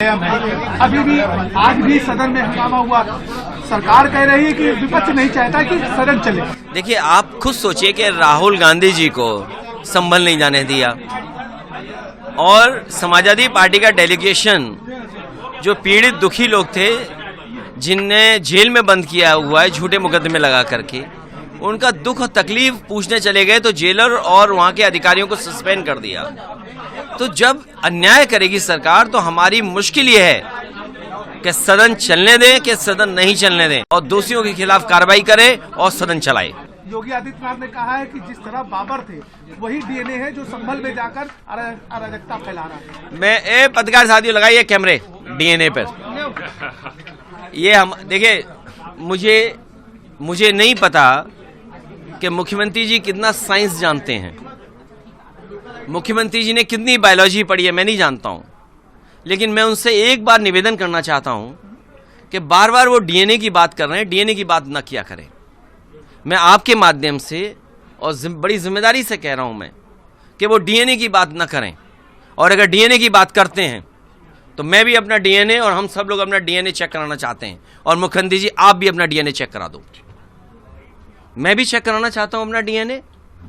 कायम है। अभी भी आज भी सदन में हंगामा हुआ। सरकार कह रही है कि विपक्ष नहीं चाहता कि सदन चले। देखिए, आप खुद सोचिए कि राहुल गांधी जी को संभल नहीं जाने दिया और समाजवादी पार्टी का डेलीगेशन जो पीड़ित दुखी लोग थे जिनने जेल में बंद किया हुआ है झूठे मुकदमे लगा करके, उनका दुख और तकलीफ पूछने चले गए तो जेलर और वहां के अधिकारियों को सस्पेंड कर दिया। तो जब अन्याय करेगी सरकार तो हमारी मुश्किल ये है कि सदन चलने दें कि सदन नहीं चलने दें और दोषियों के खिलाफ कार्रवाई करें और सदन चलाए। योगी आदित्यनाथ ने कहा है कि जिस तरह बाबर थे वही डीएनए है जो संभल में जाकर अराजकता फैला रहा है। पत्रकार साथियों, लगाइए कैमरे डीएनए पर। ये हम देखिए, मुझे नहीं पता कि मुख्यमंत्री जी कितना साइंस जानते हैं, मुख्यमंत्री जी ने कितनी बायोलॉजी पढ़ी है, मैं नहीं जानता हूं। लेकिन मैं उनसे एक बार निवेदन करना चाहता हूं कि बार बार वो डीएनए की बात कर रहे हैं, डीएनए की बात न किया करें। मैं आपके माध्यम से और बड़ी जिम्मेदारी से कह रहा हूं मैं कि वो डीएनए की बात न करें, और अगर डीएनए की बात करते हैं तो मैं भी अपना डीएनए और हम सब लोग अपना डीएनए चेक कराना चाहते हैं। और मुख्यमंत्री जी, आप भी अपना डीएनए चेक करा दो। मैं भी चेक कराना चाहता हूं अपना डीएनए,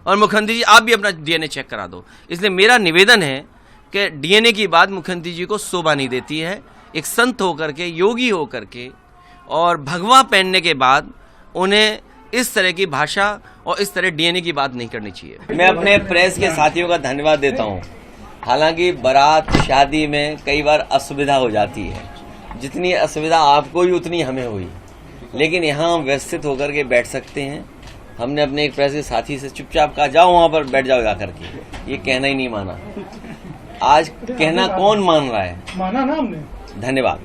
और मुख्यमंत्री जी आप भी अपना डीएनए चेक करा दो। इसलिए मेरा निवेदन है कि डीएनए की बात मुख्यमंत्री जी को शोभा नहीं देती है। एक संत होकर के, योगी होकर के और भगवा पहनने के बाद उन्हें इस तरह की भाषा और इस तरह डीएनए की बात नहीं करनी चाहिए। मैं अपने प्रेस के साथियों का धन्यवाद देता हूं। हालांकि बारात शादी में कई बार असुविधा हो जाती है, जितनी असुविधा आपको हुई उतनी हमें हुई, लेकिन यहाँ हम व्यवस्थित होकर के बैठ सकते हैं। हमने अपने एक प्रेस के साथी से चुपचाप कहा जाओ वहां पर बैठ जाओ जाकर के, ये कहना ही नहीं माना। आज कहना कौन मान रहा है? माना ना हमने। धन्यवाद।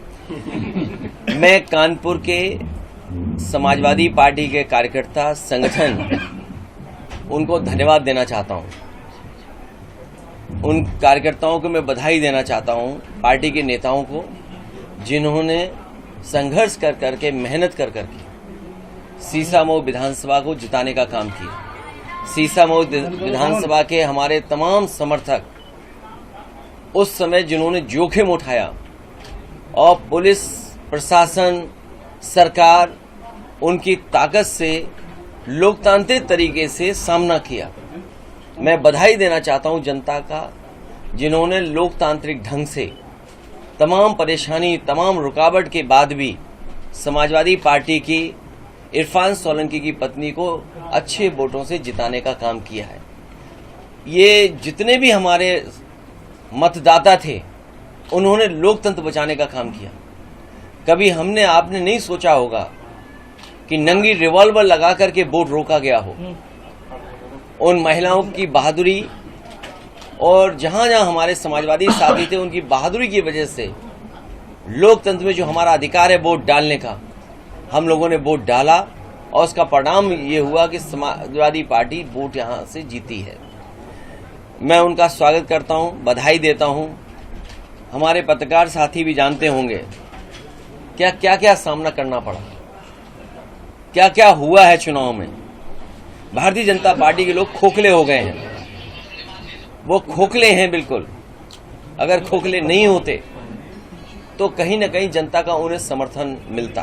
मैं कानपुर के समाजवादी पार्टी के कार्यकर्ता संगठन उनको धन्यवाद देना चाहता हूं। उन कार्यकर्ताओं को मैं बधाई देना चाहता हूं, पार्टी के नेताओं को, जिन्होंने संघर्ष कर करके, मेहनत कर करके सीसामऊ विधानसभा को जिताने का काम किया। सीसामऊ विधानसभा के हमारे तमाम समर्थक उस समय जिन्होंने जोखिम उठाया और पुलिस प्रशासन, सरकार उनकी ताकत से लोकतांत्रिक तरीके से सामना किया। मैं बधाई देना चाहता हूं जनता का, जिन्होंने लोकतांत्रिक ढंग से तमाम परेशानी, तमाम रुकावट के बाद भी समाजवादी पार्टी की इरफान सोलंकी की पत्नी को अच्छे वोटों से जिताने का काम किया है। ये जितने भी हमारे मतदाता थे उन्होंने लोकतंत्र बचाने का काम किया। कभी हमने आपने नहीं सोचा होगा कि नंगी रिवॉल्वर लगा करके वोट रोका गया हो। उन महिलाओं की बहादुरी और जहां जहां हमारे समाजवादी साथी थे उनकी बहादुरी की वजह से लोकतंत्र में जो हमारा अधिकार है वोट डालने का, हम लोगों ने वोट डाला और उसका परिणाम ये हुआ कि समाजवादी पार्टी वोट यहां से जीती है। मैं उनका स्वागत करता हूं, बधाई देता हूं। हमारे पत्रकार साथी भी जानते होंगे क्या क्या सामना करना पड़ा, क्या क्या हुआ है चुनाव में। भारतीय जनता पार्टी के लोग खोखले हो गए हैं, वो खोखले हैं बिल्कुल। अगर खोखले नहीं होते तो कहीं न कहीं जनता का उन्हें समर्थन मिलता।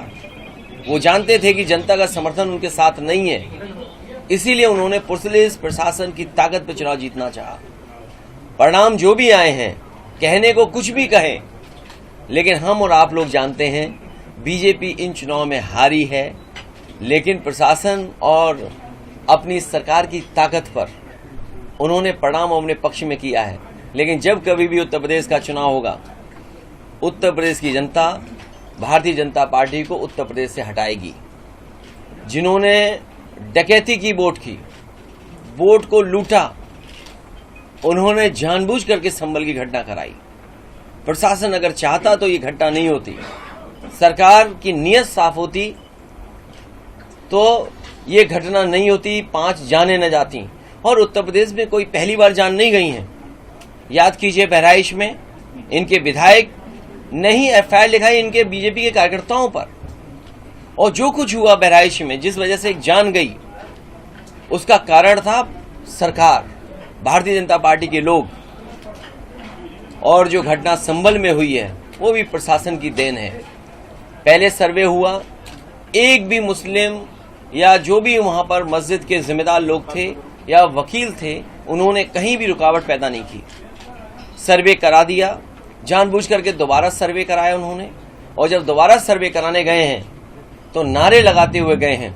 वो जानते थे कि जनता का समर्थन उनके साथ नहीं है, इसीलिए उन्होंने पुलिस प्रशासन की ताकत पर चुनाव जीतना चाहा। परिणाम जो भी आए हैं, कहने को कुछ भी कहें, लेकिन हम और आप लोग जानते हैं बीजेपी इन चुनाव में हारी है, लेकिन प्रशासन और अपनी सरकार की ताकत पर उन्होंने परिणाम अपने पक्ष में किया है। लेकिन जब कभी भी उत्तर प्रदेश का चुनाव होगा, उत्तर प्रदेश की जनता भारतीय जनता पार्टी को उत्तर प्रदेश से हटाएगी। जिन्होंने डकैती की वोट की, वोट को लूटा, उन्होंने जानबूझ करके संभल की घटना कराई। प्रशासन अगर चाहता तो ये घटना नहीं होती, सरकार की नीयत साफ होती तो ये घटना नहीं होती, 5 जानें न जाती। और उत्तर प्रदेश में कोई पहली बार जान नहीं गई हैं। याद कीजिए बहराइच में इनके विधायक ने ही एफआईआर लिखाई इनके बीजेपी के कार्यकर्ताओं पर, और जो कुछ हुआ बहराइच में जिस वजह से एक जान गई, उसका कारण था सरकार, भारतीय जनता पार्टी के लोग। और जो घटना संभल में हुई है वो भी प्रशासन की देन है। पहले सर्वे हुआ, एक भी मुस्लिम या जो भी वहां पर मस्जिद के जिम्मेदार लोग थे या वकील थे, उन्होंने कहीं भी रुकावट पैदा नहीं की। सर्वे करा दिया, जानबूझ करके दोबारा सर्वे कराया उन्होंने, और जब दोबारा सर्वे कराने गए हैं तो नारे लगाते हुए गए हैं।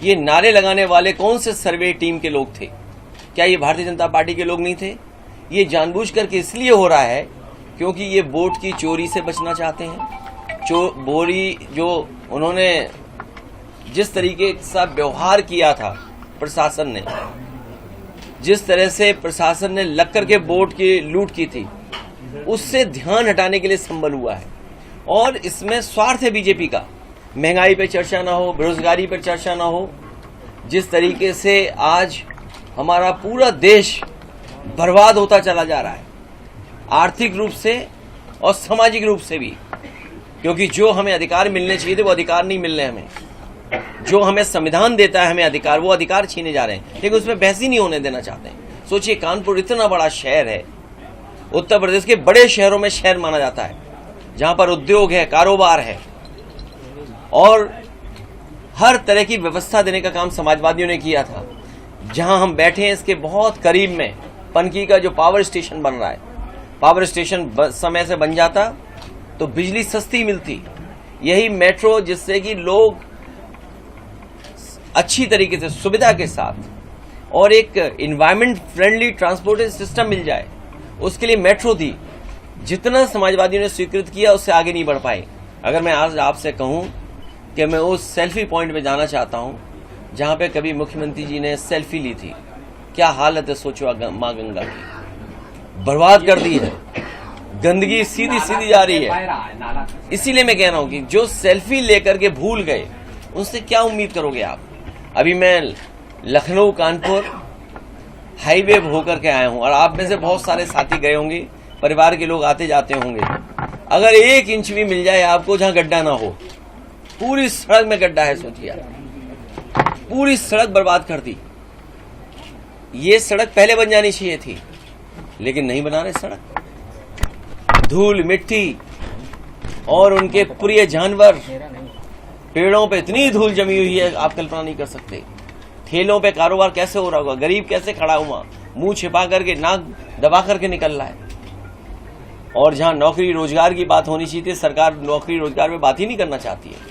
ये नारे लगाने वाले कौन से सर्वे टीम के लोग थे? क्या ये भारतीय जनता पार्टी के लोग नहीं थे? ये जानबूझ करके इसलिए हो रहा है क्योंकि ये वोट की चोरी से बचना चाहते हैं। बोरी जो उन्होंने जिस तरीके से व्यवहार किया था प्रशासन ने, जिस तरह से प्रशासन ने लग करके वोट की लूट की थी, उससे ध्यान हटाने के लिए संभल हुआ है। और इसमें स्वार्थ है बीजेपी का। महंगाई पे चर्चा ना हो, बेरोजगारी पर चर्चा ना हो। जिस तरीके से आज हमारा पूरा देश बर्बाद होता चला जा रहा है, आर्थिक रूप से और सामाजिक रूप से भी, क्योंकि जो हमें अधिकार मिलने चाहिए थे वो अधिकार नहीं मिल रहे हमें। जो हमें संविधान देता है हमें अधिकार, वो अधिकार छीने जा रहे हैं, लेकिन उसमें बहस ही नहीं होने देना चाहते हैं। सोचिए, कानपुर इतना बड़ा शहर है, उत्तर प्रदेश के बड़े शहरों में शहर माना जाता है, जहां पर उद्योग है, कारोबार है, और हर तरह की व्यवस्था देने का काम समाजवादियों ने किया था। जहां हम बैठे हैं इसके बहुत करीब में पनकी का जो पावर स्टेशन बन रहा है, पावर स्टेशन समय से बन जाता तो बिजली सस्ती मिलती। यही मेट्रो, जिससे कि लोग अच्छी तरीके से सुविधा के साथ और एक इन्वायरमेंट फ्रेंडली ट्रांसपोर्टेशन सिस्टम मिल जाए, उसके लिए मेट्रो थी। जितना समाजवादियों ने स्वीकृत किया उससे आगे नहीं बढ़ पाए। अगर मैं आज आपसे कहूं कि मैं उस सेल्फी पॉइंट पे जाना चाहता हूं जहां पे कभी मुख्यमंत्री जी ने सेल्फी ली थी, क्या हालत है सोचो मां गंगा की, बर्बाद कर दी है, गंदगी सीधी सीधी जा रही है। इसीलिए मैं कह रहा हूं कि जो सेल्फी लेकर के भूल गए, उनसे क्या उम्मीद करोगे आप? अभी मैं लखनऊ कानपुर हाईवे होकर के आया हूं, और आप में से बहुत सारे साथी गए होंगे, परिवार के लोग आते जाते होंगे। अगर 1 इंच भी मिल जाए आपको जहां गड्ढा ना हो, पूरी सड़क में गड्ढा है, सोचिए, पूरी सड़क बर्बाद कर दी। ये सड़क पहले बन जानी चाहिए थी, लेकिन नहीं बना रहे सड़क। धूल मिट्टी और उनके प्रिय जानवर, पेड़ों पे इतनी धूल जमी हुई है आप कल्पना नहीं कर सकते। ठेलों पे कारोबार कैसे हो रहा होगा, गरीब कैसे खड़ा हुआ, मुंह छिपा करके, नाक दबा करके निकल रहा है। और जहां नौकरी रोजगार की बात होनी चाहिए थी, सरकार नौकरी रोजगार पे बात ही नहीं करना चाहती है।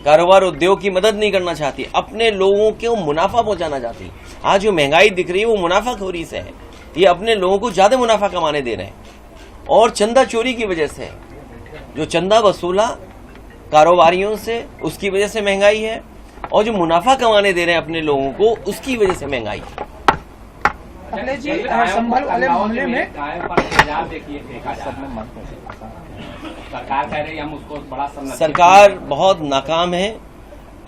कारोबार उद्योग की मदद नहीं करना चाहती, अपने लोगों को मुनाफा पहुंचाना चाहती है। आज जो महंगाई दिख रही है वो मुनाफाखोरी से है। ये अपने लोगों को ज्यादा मुनाफा कमाने दे रहे हैं, और चंदा चोरी की वजह से, जो चंदा वसूला कारोबारियों से, उसकी वजह से महंगाई है, और जो मुनाफा कमाने दे रहे हैं अपने लोगों को, उसकी वजह से महंगाई है। अखिलेश जी, संभल वाले मामले में सरकार कह रही है हम उसको बड़ा सरकार बहुत नाकाम है।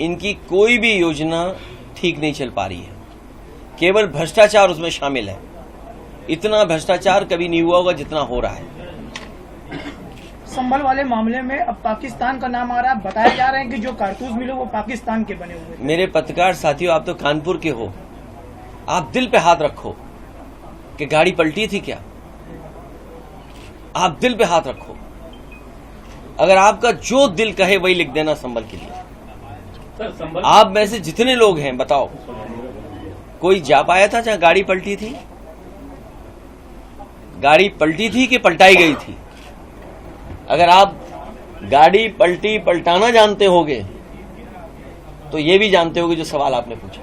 इनकी कोई भी योजना ठीक नहीं चल पा रही है, केवल भ्रष्टाचार उसमें शामिल है। इतना भ्रष्टाचार कभी नहीं हुआ होगा जितना हो रहा है। संभल वाले मामले में अब पाकिस्तान का नाम आ रहा है, बताया जा रहा है कि जो कारतूस मिले वो पाकिस्तान के बने हुए। मेरे पत्रकार साथियों, आप तो कानपुर के हो, आप दिल पे हाथ रखो कि गाड़ी पलटी थी क्या? आप दिल पे हाथ रखो। अगर आपका जो दिल कहे वही लिख देना संभल के लिए। आप में से जितने लोग हैं बताओ, कोई जा पाया था जहां गाड़ी पलटी थी? गाड़ी पलटी थी कि पलटाई गई थी? अगर आप गाड़ी पलटी पलटाना जानते होगे तो ये भी जानते होगे जो सवाल आपने पूछा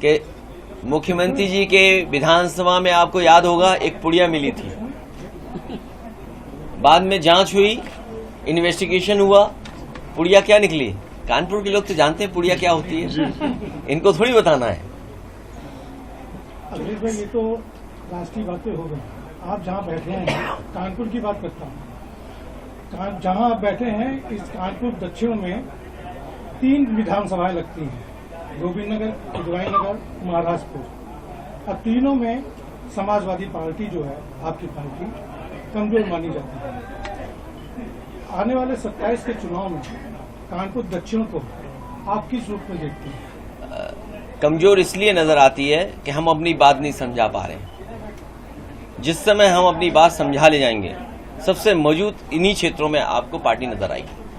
कि मुख्यमंत्री जी के विधानसभा में, आपको याद होगा, एक पुड़िया मिली थी। बाद में जांच हुई, इन्वेस्टिगेशन हुआ, पुड़िया क्या निकली? कानपुर के लोग तो जानते हैं पुड़िया क्या होती है, इनको थोड़ी बताना है। अखिलेश भाई, ये तो राष्ट्रीय बातें हो गई। आप जहाँ बैठे हैं, कानपुर की बात करता हूँ। जहाँ आप बैठे हैं, इस कानपुर दक्षिण में 3 विधानसभाएं लगती हैं, गोविंदनगर, उदवाई नगर, महाराजपुर। अब तीनों में समाजवादी पार्टी जो है, आपकी पार्टी, कमजोर मानी जाती है। आने वाले 27 के चुनाव में कानपुर दक्षिण को आप किस रूप में देखते हैं? कमजोर इसलिए नजर आती है कि हम अपनी बात नहीं समझा पा रहे। जिस समय हम अपनी बात समझा ले जाएंगे, सबसे मौजूद इन्हीं क्षेत्रों में आपको पार्टी नजर आएगी।